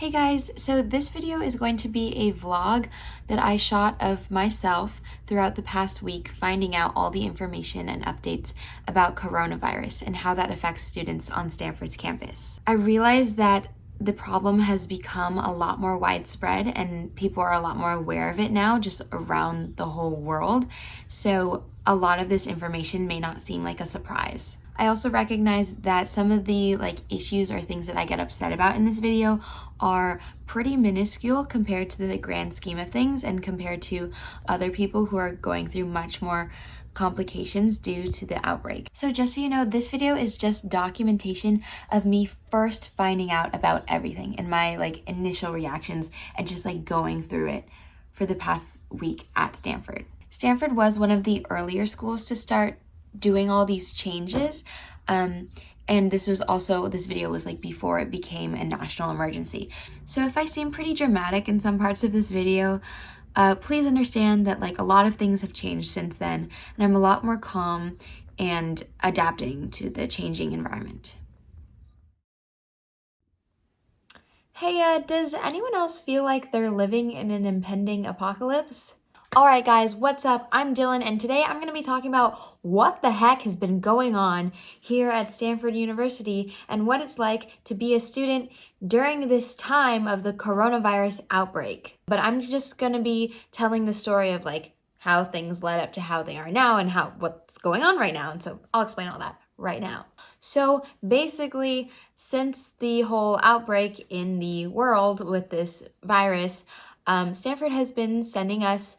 Hey guys, so this video is going to be a vlog that I shot of myself throughout the past week, finding out all the information and updates about coronavirus and how that affects students on Stanford's campus. I realized that the problem has become a lot more widespread and people are a lot more aware of it now, just around the whole world. So a lot of this information may not seem like a surprise. I also recognize that some of the issues or things that I get upset about in this video are pretty minuscule compared to the grand scheme of things and compared to other people who are going through much more complications due to the outbreak. So just so you know, this video is just documentation of me first finding out about everything and my initial reactions and just going through it for the past week at Stanford. Stanford was one of the earlier schools to start doing all these changes, and this video was before it became a national emergency. So if I seem pretty dramatic in some parts of this video, please understand that a lot of things have changed since then, and I'm a lot more calm and adapting to the changing environment. Hey, does anyone else feel like they're living in an impending apocalypse? Alright guys, what's up? I'm Dylan, and today I'm going to be talking about what the heck has been going on here at Stanford University and what it's like to be a student during this time of the coronavirus outbreak. But I'm just going to be telling the story of how things led up to how they are now and what's going on right now. And so I'll explain all that right now. So basically, since the whole outbreak in the world with this virus, Stanford has been sending us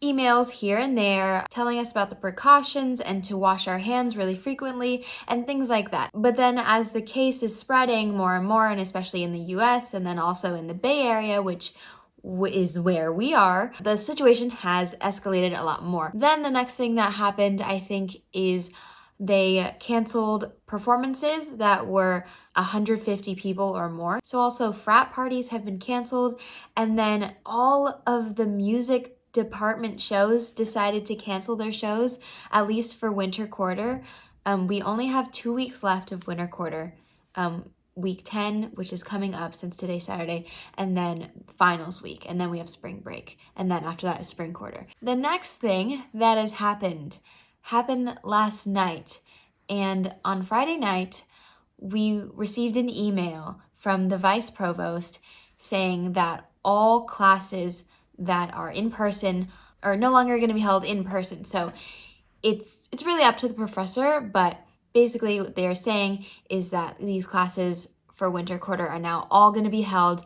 emails here and there telling us about the precautions and to wash our hands really frequently and things like that. But then as the case is spreading more and more, and especially in the US and then also in the Bay Area, which is where we are, the situation has escalated a lot more. Then the next thing that happened, I think, is they canceled performances that were 150 people or more. So also frat parties have been canceled, and then all of the music department shows decided to cancel their shows, at least for winter quarter. We only have 2 weeks left of winter quarter. Week 10, which is coming up since today's Saturday, and then finals week, and then we have spring break, and then after that is spring quarter. The next thing that has happened last night, and on Friday night, we received an email from the vice provost saying that all classes that are in person are no longer going to be held in person. So it's really up to the professor, but basically what they're saying is that these classes for winter quarter are now all going to be held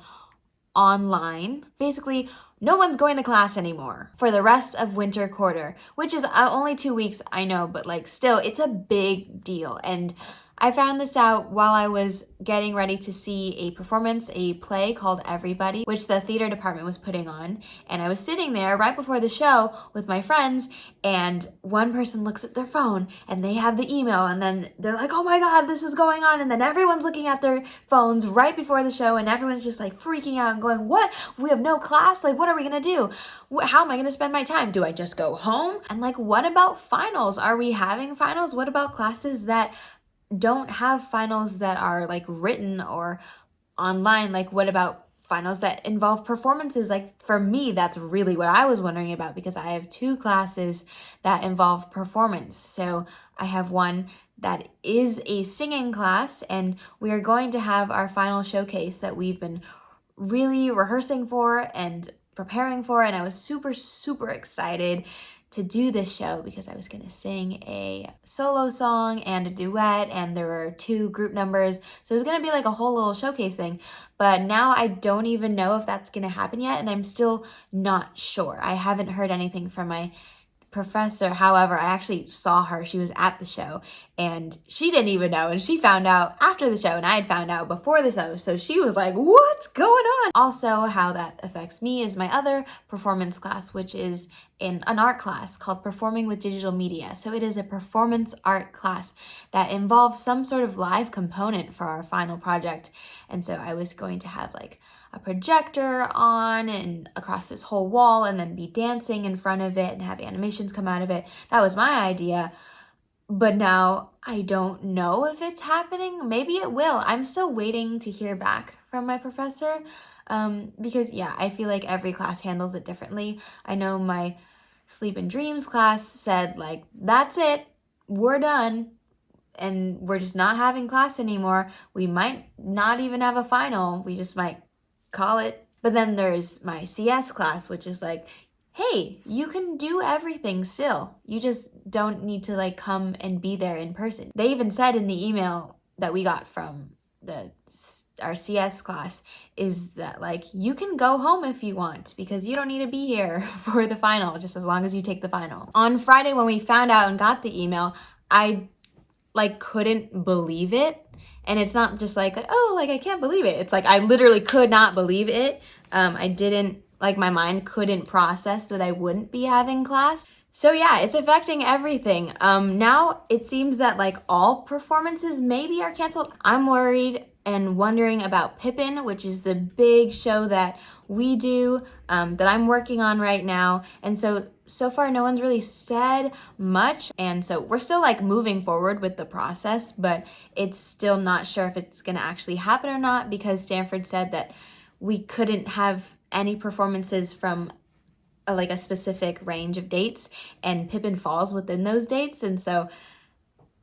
online. Basically, no one's going to class anymore for the rest of winter quarter, which is only 2 weeks, I know, but still, it's a big deal. And I found this out while I was getting ready to see a play called Everybody, which the theater department was putting on. And I was sitting there right before the show with my friends, and one person looks at their phone and they have the email, and then they're like, oh my God, this is going on. And then everyone's looking at their phones right before the show, and everyone's just freaking out and going, what? We have no class? What are we gonna do? How am I gonna spend my time? Do I just go home? And what about finals? Are we having finals? What about classes that don't have finals that are written or online? What about finals that involve performances? For me, that's really what I was wondering about, because I have 2 classes that involve performance. So I have one that is a singing class, and we are going to have our final showcase that we've been really rehearsing for and preparing for, and I was super, super excited to do this show because I was going to sing a solo song and a duet, and there were 2 group numbers. So it was going to be a whole little showcase thing. But now I don't even know if that's going to happen yet, and I'm still not sure. I haven't heard anything from my professor. However, I actually saw her. She was at the show, and she didn't even know, and she found out after the show, and I had found out before the show. So she was like, what's going on? Also, how that affects me is my other performance class, which is in an art class called Performing with Digital Media. So it is a performance art class that involves some sort of live component for our final project. And so I was going to have a projector on and across this whole wall, and then be dancing in front of it and have animations come out of it. That was my idea. But now I don't know if it's happening. Maybe it will. I'm still waiting to hear back from my professor. because yeah, I feel like every class handles it differently. I know my Sleep and Dreams class said like, that's it, we're done, and we're just not having class anymore. We might not even have a final. We just might call it. But then there's my CS class, which is like, hey, you can do everything still. You just don't need to like come and be there in person. They even said in the email that we got from our CS class is that like, you can go home if you want because you don't need to be here for the final, just as long as you take the final. On Friday when we found out and got the email, I like couldn't believe it. And it's not just like, oh, like I can't believe it. It's like I literally could not believe it. I didn't, like my mind couldn't process that I wouldn't be having class. So yeah, it's affecting everything. Now it seems that like all performances maybe are canceled. I'm worried and wondering about Pippin, which is the big show that we do, that I'm working on right now. And so far no one's really said much. And so we're still like moving forward with the process, but it's still not sure if it's gonna actually happen or not because Stanford said that we couldn't have any performances from a specific range of dates, and Pippin falls within those dates. And so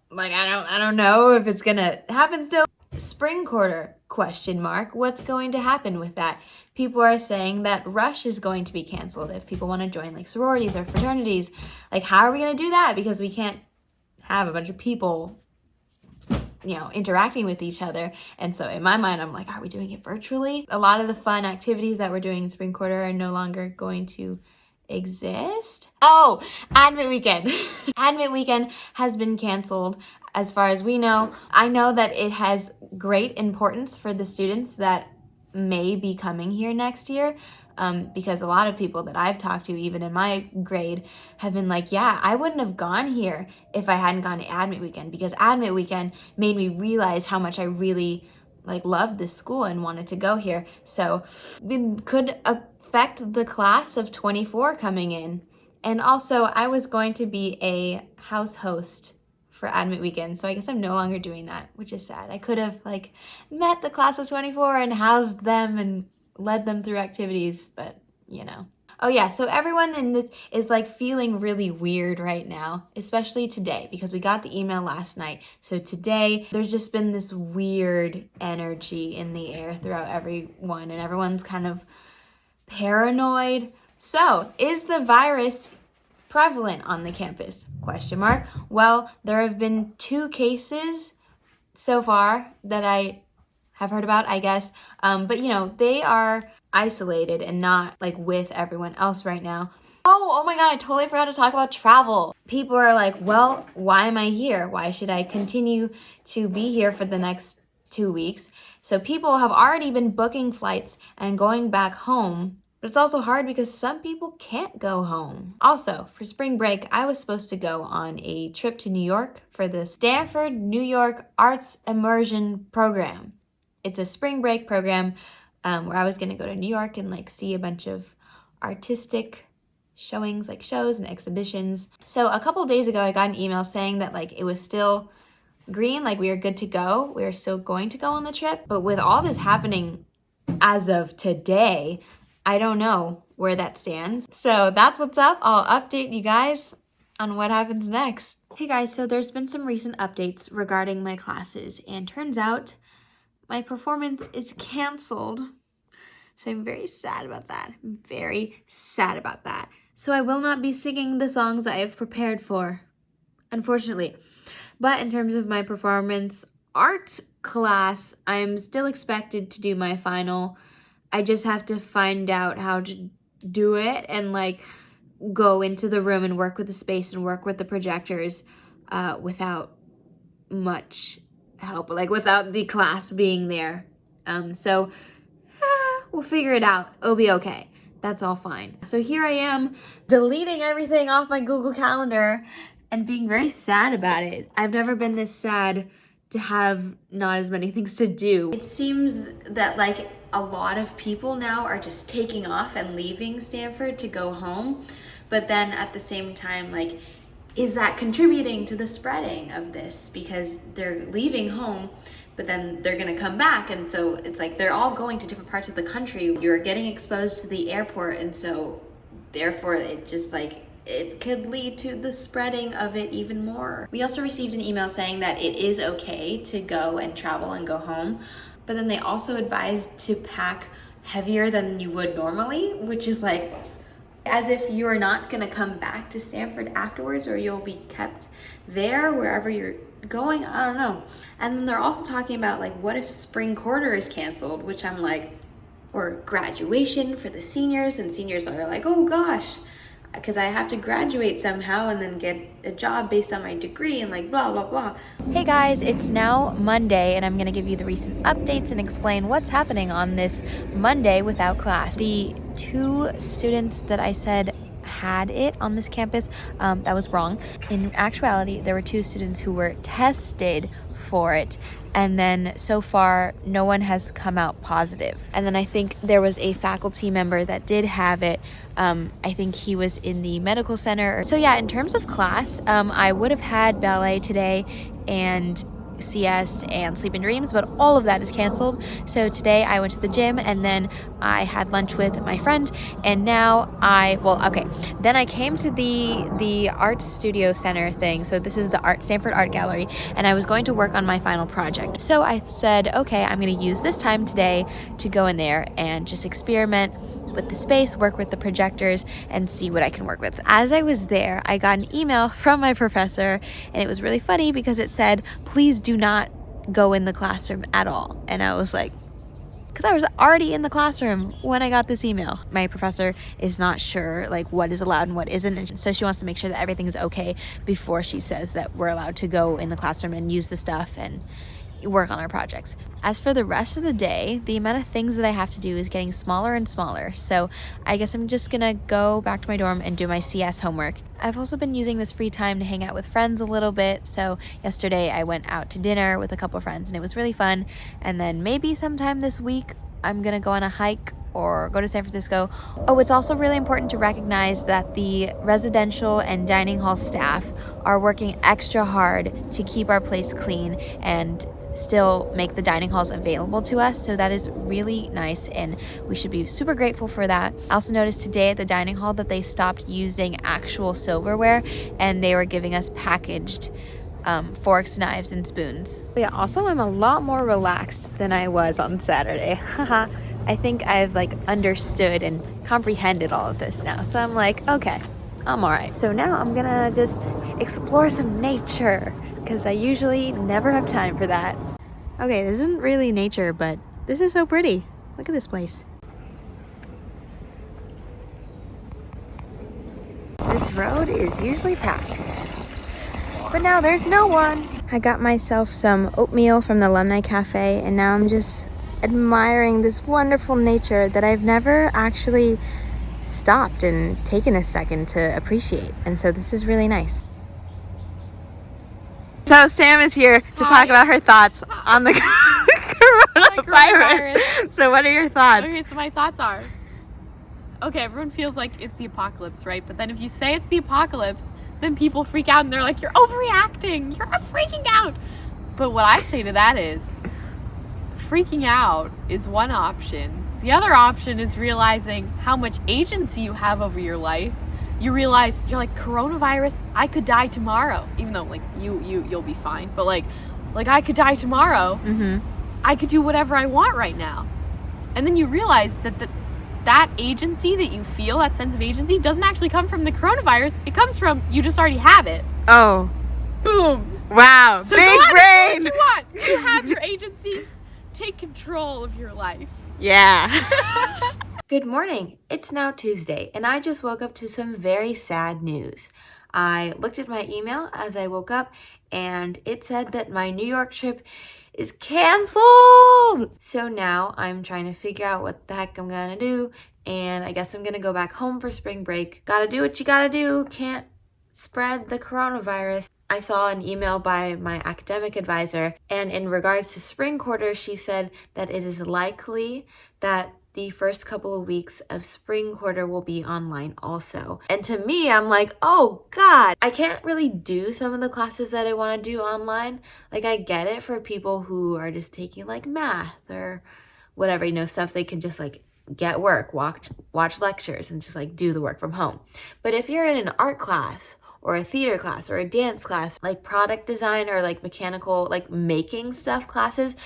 like I don't know if it's gonna happen still. Spring quarter, question mark. What's going to happen with that? People are saying that Rush is going to be canceled if people want to join like sororities or fraternities. Like, how are we going to do that? Because we can't have a bunch of people, you know, interacting with each other. And so in my mind, I'm like, are we doing it virtually? A lot of the fun activities that we're doing in spring quarter are no longer going to exist. Oh, Admit Weekend. Admit Weekend has been canceled as far as we know. I know that it has great importance for the students that may be coming here next year, because a lot of people that I've talked to, even in my grade, have been like, yeah, I wouldn't have gone here if I hadn't gone to Admit Weekend, because Admit Weekend made me realize how much I really like loved this school and wanted to go here. So it could affect the class of 24 coming in. And also, I was going to be a house host for Admit Weekend, so I guess I'm no longer doing that, which is sad. I could have like met the class of 24 and housed them and led them through activities, but you know. Oh yeah, so everyone in this is like feeling really weird right now, especially today because we got the email last night. So today there's just been this weird energy in the air throughout everyone, and everyone's kind of paranoid. So, is the virus prevalent on the campus? Question mark. Well, there have been 2 cases so far that I have heard about, I guess. But you know, they are isolated and not like with everyone else right now. Oh my God, I totally forgot to talk about travel. People are like, well, why am I here? Why should I continue to be here for the next 2 weeks? So people have already been booking flights and going back home. But it's also hard because some people can't go home. Also, for spring break, I was supposed to go on a trip to New York for the Stanford New York Arts Immersion Program. It's a spring break program where I was gonna go to New York and like see a bunch of artistic showings, like shows and exhibitions. So a couple days ago, I got an email saying that like it was still green, like we are good to go. We are still going to go on the trip. But with all this happening as of today, I don't know where that stands. So that's what's up. I'll update you guys on what happens next. Hey guys, so there's been some recent updates regarding my classes, and turns out my performance is canceled. So I'm very sad about that. Very sad about that. So I will not be singing the songs I have prepared for, unfortunately. But in terms of my performance art class, I'm still expected to do my final. I just have to find out how to do it and like go into the room and work with the space and work with the projectors without much help, like without the class being there. So we'll figure it out. It'll be okay. That's all fine. So here I am deleting everything off my Google Calendar and being very sad about it. I've never been this sad to have not as many things to do. It seems that like a lot of people now are just taking off and leaving Stanford to go home. But then at the same time, like is that contributing to the spreading of this? Because they're leaving home, but then they're gonna come back, and so it's like they're all going to different parts of the country. You're getting exposed to the airport, and so therefore it just like it could lead to the spreading of it even more. We also received an email saying that it is okay to go and travel and go home, but then they also advised to pack heavier than you would normally, which is like as if you are not gonna come back to Stanford afterwards, or you'll be kept there wherever you're going. I don't know. And then they're also talking about like, what if spring quarter is canceled, which I'm like, or graduation for the seniors, and seniors are like, oh gosh, because I have to graduate somehow and then get a job based on my degree and like blah, blah, blah. Hey guys, it's now Monday and I'm gonna give you the recent updates and explain what's happening on this Monday without class. The 2 students that I said had it on this campus, that was wrong. In actuality, there were 2 students who were tested for it, and then so far no one has come out positive. And then I think there was a faculty member that did have it. I think he was in the medical center. So yeah, in terms of class, I would have had ballet today and CS and Sleep and Dreams, but all of that is canceled. So today I went to the gym and then I had lunch with my friend, and now then I came to the art studio center thing. So this is the Stanford Art Gallery, and I was going to work on my final project. So I said, okay, I'm going to use this time today to go in there and just experiment with the space, work with the projectors, and see what I can work with. As I was there, I got an email from my professor, and it was really funny because it said, please do not go in the classroom at all. And I was like, because I was already in the classroom when I got this email. My professor is not sure like what is allowed and what isn't, and so she wants to make sure that everything is okay before she says that we're allowed to go in the classroom and use the stuff and work on our projects. As for the rest of the day, the amount of things that I have to do is getting smaller and smaller. So I guess I'm just gonna go back to my dorm and do my CS homework. I've also been using this free time to hang out with friends a little bit. So yesterday I went out to dinner with a couple of friends and it was really fun. And then maybe sometime this week I'm gonna go on a hike or go to San Francisco. Oh, it's also really important to recognize that the residential and dining hall staff are working extra hard to keep our place clean and still make the dining halls available to us. So that is really nice and we should be super grateful for that. I also noticed today at the dining hall that they stopped using actual silverware and they were giving us packaged forks, knives, and spoons. Yeah, also I'm a lot more relaxed than I was on Saturday. I think I've like understood and comprehended all of this now. So I'm like, okay, I'm all right. So now I'm gonna just explore some nature because I usually never have time for that. Okay, this isn't really nature, but this is so pretty. Look at this place. This road is usually packed, but now there's no one. I got myself some oatmeal from the Alumni Cafe, and now I'm just admiring this wonderful nature that I've never actually stopped and taken a second to appreciate. And so this is really nice. So Sam is here to talk about her thoughts on the coronavirus. So what are your thoughts? Okay, so my thoughts are, okay, everyone feels like it's the apocalypse, right? But then if you say it's the apocalypse, then people freak out and they're like, you're overreacting, you're freaking out. But what I say to that is, freaking out is one option. The other option is realizing how much agency you have over your life. You realize you're like, coronavirus, I could die tomorrow, even though like you'll be fine, but like I could die tomorrow. I could do whatever I want right now. And then you realize that agency that you feel, that sense of agency, doesn't actually come from the coronavirus. It comes from you just already have it. Oh, boom, wow, so big brain. Do what you want. You have your agency. Take control of your life. Yeah. Good morning. It's now Tuesday, and I just woke up to some very sad news. I looked at my email as I woke up, and it said that my New York trip is canceled. So now I'm trying to figure out what the heck I'm gonna do, and I guess I'm gonna go back home for spring break. Gotta do what you gotta do. Can't spread the coronavirus. I saw an email by my academic advisor, and in regards to spring quarter, she said that it is likely that the first couple of weeks of spring quarter will be online also. And to me, I'm like, oh God, I can't really do some of the classes that I want to do online. Like, I get it for people who are just taking like math or whatever, stuff they can just like get work, watch lectures and just like do the work from home. But if you're in an art class or a theater class or a dance class, like product design or like mechanical, like making stuff classes,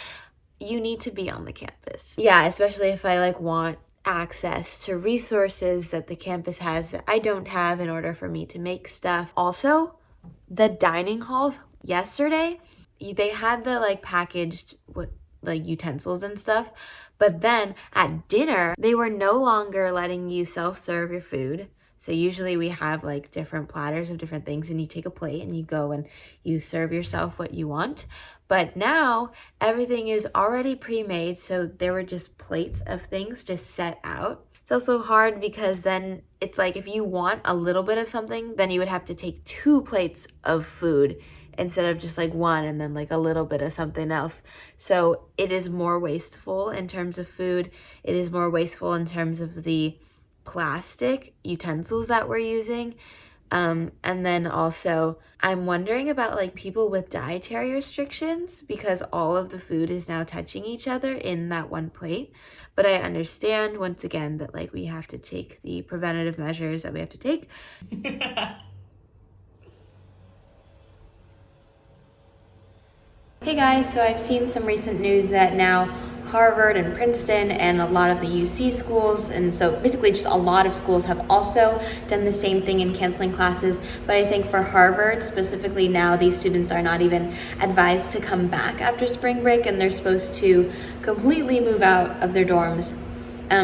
you need to be on the campus. Yeah, especially if I like want access to resources that the campus has that I don't have in order for me to make stuff. Also, the dining halls yesterday, they had the like packaged with like utensils and stuff, but then at dinner, they were no longer letting you self-serve your food. So usually we have like different platters of different things and you take a plate and you go and you serve yourself what you want. But now everything is already pre-made, so there were just plates of things just set out. It's also hard because then it's like if you want a little bit of something, then you would have to take 2 plates of food instead of just like 1 and then like a little bit of something else. So it is more wasteful in terms of food. It is more wasteful in terms of the plastic utensils that we're using. And then also I'm wondering about like people with dietary restrictions because all of the food is now touching each other in that one plate. But I understand once again that like we have to take the preventative measures that we have to take. Hey guys, so I've seen some recent news that now Harvard and Princeton and a lot of the UC schools, and so basically just a lot of schools have also done the same thing in canceling classes. But I think for Harvard specifically now, these students are not even advised to come back after spring break and they're supposed to completely move out of their dorms.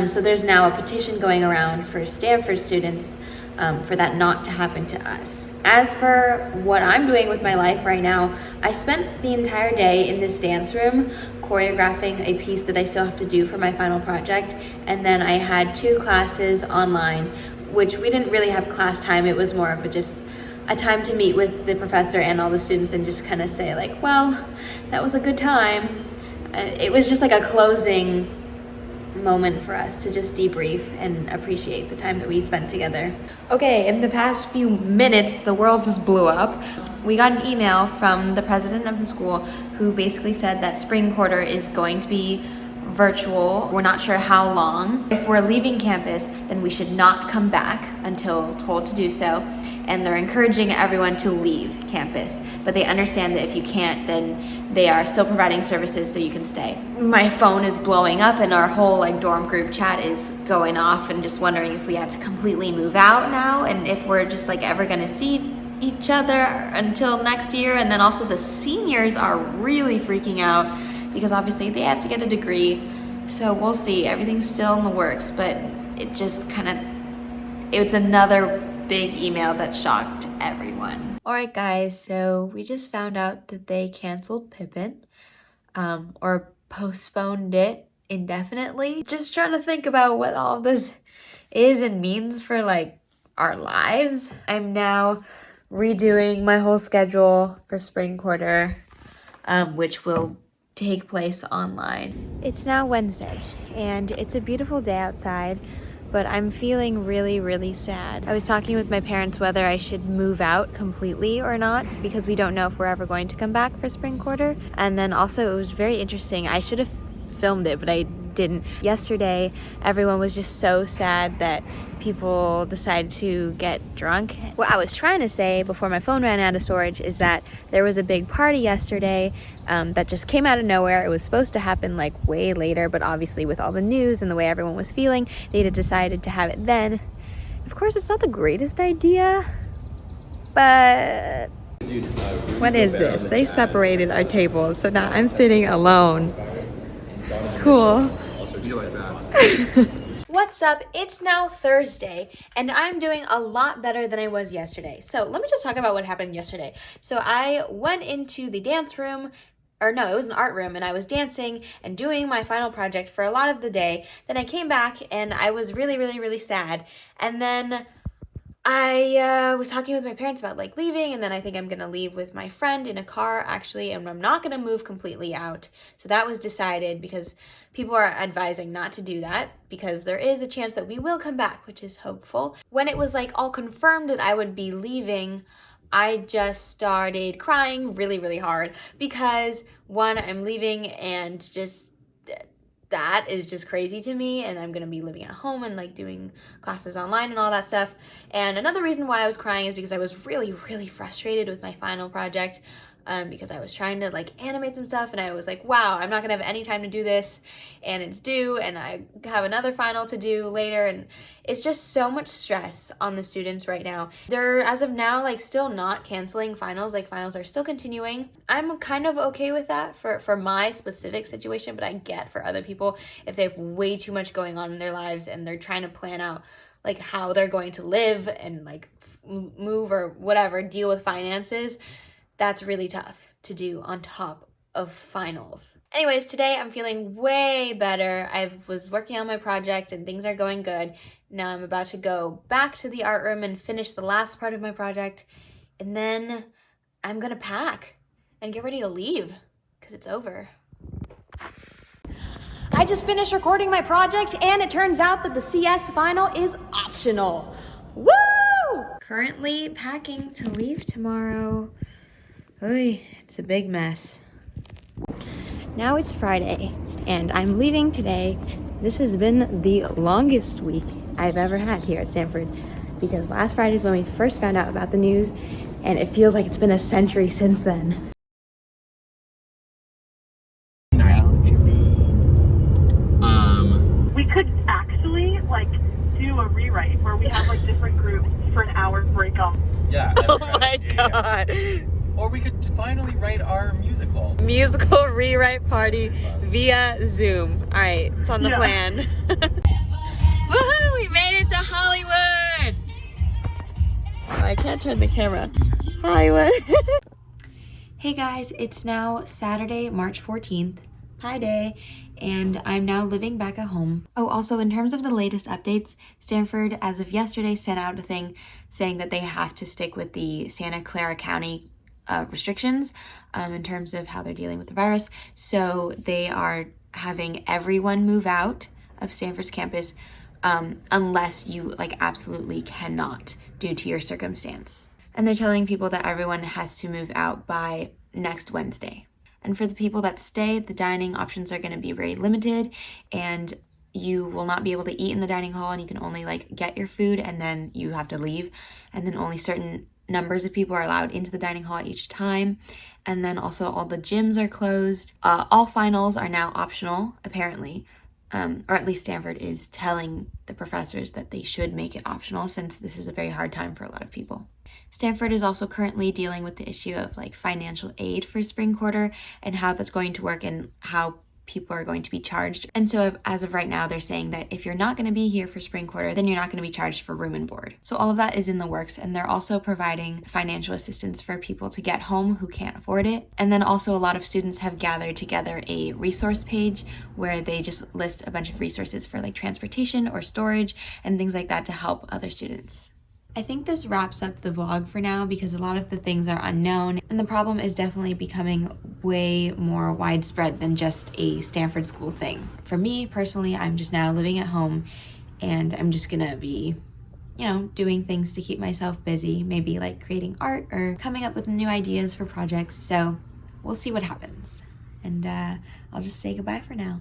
So there's now a petition going around for Stanford students for that not to happen to us. As for what I'm doing with my life right now, I spent the entire day in this dance room choreographing a piece that I still have to do for my final project. And then I had 2 classes online, which we didn't really have class time. It was more of just a time to meet with the professor and all the students and just kind of say like, well, that was a good time. It was just like a closing moment for us to just debrief and appreciate the time that we spent together. Okay, in the past few minutes, the world just blew up. We got an email from the president of the school who basically said that spring quarter is going to be virtual. We're not sure how long. If we're leaving campus, then we should not come back until told to do so. And they're encouraging everyone to leave campus. But they understand that if you can't, then they are still providing services so you can stay. My phone is blowing up and our whole like dorm group chat is going off and just wondering if we have to completely move out now and if we're just like ever gonna see each other until next year. And then also the seniors are really freaking out because obviously they have to get a degree. So we'll see, everything's still in the works, but it just it's another big email that shocked everyone. All right, guys, so we just found out that they canceled Pippin, or postponed it indefinitely. Just trying to think about what all this is and means for like our lives. I'm now redoing my whole schedule for spring quarter, which will take place online. It's now Wednesday, and it's a beautiful day outside, but I'm feeling really, really sad. I was talking with my parents whether I should move out completely or not because we don't know if we're ever going to come back for spring quarter. And then also it was very interesting. I should have filmed it, but I didn't. Yesterday, everyone was just so sad that people decided to get drunk. What I was trying to say before my phone ran out of storage is that there was a big party yesterday that just came out of nowhere. It was supposed to happen like way later, but obviously with all the news and the way everyone was feeling, they had decided to have it then. Of course, it's not the greatest idea, but... What is this? They separated our tables, so now I'm sitting alone. Cool. What's up? It's now Thursday, and I'm doing a lot better than I was yesterday. So let me just talk about what happened yesterday. So I went into the dance room, or no, it was an art room, and I was dancing and doing my final project for a lot of the day. Then I came back, and I was really, really, really sad. And then I was talking with my parents about like leaving, and then I think I'm gonna leave with my friend in a car actually, and I'm not gonna move completely out. So that was decided because people are advising not to do that because there is a chance that we will come back, which is hopeful. When it was like all confirmed that I would be leaving, I just started crying really, really hard because one, I'm leaving and just that is just crazy to me, and I'm gonna be living at home and like doing classes online and all that stuff. And another reason why I was crying is because I was really, really frustrated with my final project, because I was trying to like animate some stuff and I was like, wow, I'm not gonna have any time to do this, and it's due, and I have another final to do later, and it's just so much stress on the students right now. They're, as of now, like still not canceling finals, like finals are still continuing. I'm kind of okay with that for my specific situation, but I get for other people if they have way too much going on in their lives and they're trying to plan out like how they're going to live and like move or whatever, deal with finances. That's really tough to do on top of finals. Anyways, today I'm feeling way better. I was working on my project and things are going good. Now I'm about to go back to the art room and finish the last part of my project, and then I'm gonna pack and get ready to leave because it's over. I just finished recording my project and it turns out that the CS final is optional. Woo! Currently packing to leave tomorrow. Oy, it's a big mess. Now it's Friday and I'm leaving today. This has been the longest week I've ever had here at Stanford because last Friday is when we first found out about the news, and it feels like it's been a century since then. We could actually like do a rewrite where we have like different groups for an hour break off. Yeah. Oh my god. Or we could finally write our musical. Musical rewrite party via Zoom. All right, it's on the plan. Woohoo, we made it to Hollywood. Oh, I can't turn the camera. Hollywood. Hey guys, it's now Saturday, March 14th. Hi day. And I'm now living back at home. Oh, also in terms of the latest updates, Stanford, as of yesterday, sent out a thing saying that they have to stick with the Santa Clara County restrictions in terms of how they're dealing with the virus. So they are having everyone move out of Stanford's campus unless you like absolutely cannot due to your circumstance. And they're telling people that everyone has to move out by next Wednesday. And for the people that stay, the dining options are going to be very limited, and you will not be able to eat in the dining hall, and you can only like get your food and then you have to leave. And then only certain numbers of people are allowed into the dining hall each time. And then also all the gyms are closed. All finals are now optional, apparently. Or at least Stanford is telling the professors that they should make it optional since this is a very hard time for a lot of people. Stanford is also currently dealing with the issue of like financial aid for spring quarter and how that's going to work and how people are going to be charged. And so as of right now, they're saying that if you're not going to be here for spring quarter, then you're not going to be charged for room and board. So all of that is in the works, and they're also providing financial assistance for people to get home who can't afford it. And then also a lot of students have gathered together a resource page where they just list a bunch of resources for like transportation or storage and things like that to help other students. I think this wraps up the vlog for now because a lot of the things are unknown, and the problem is definitely becoming way more widespread than just a Stanford school thing. For me personally, I'm just now living at home and I'm just gonna be, you know, doing things to keep myself busy, maybe like creating art or coming up with new ideas for projects. So we'll see what happens. And I'll just say goodbye for now.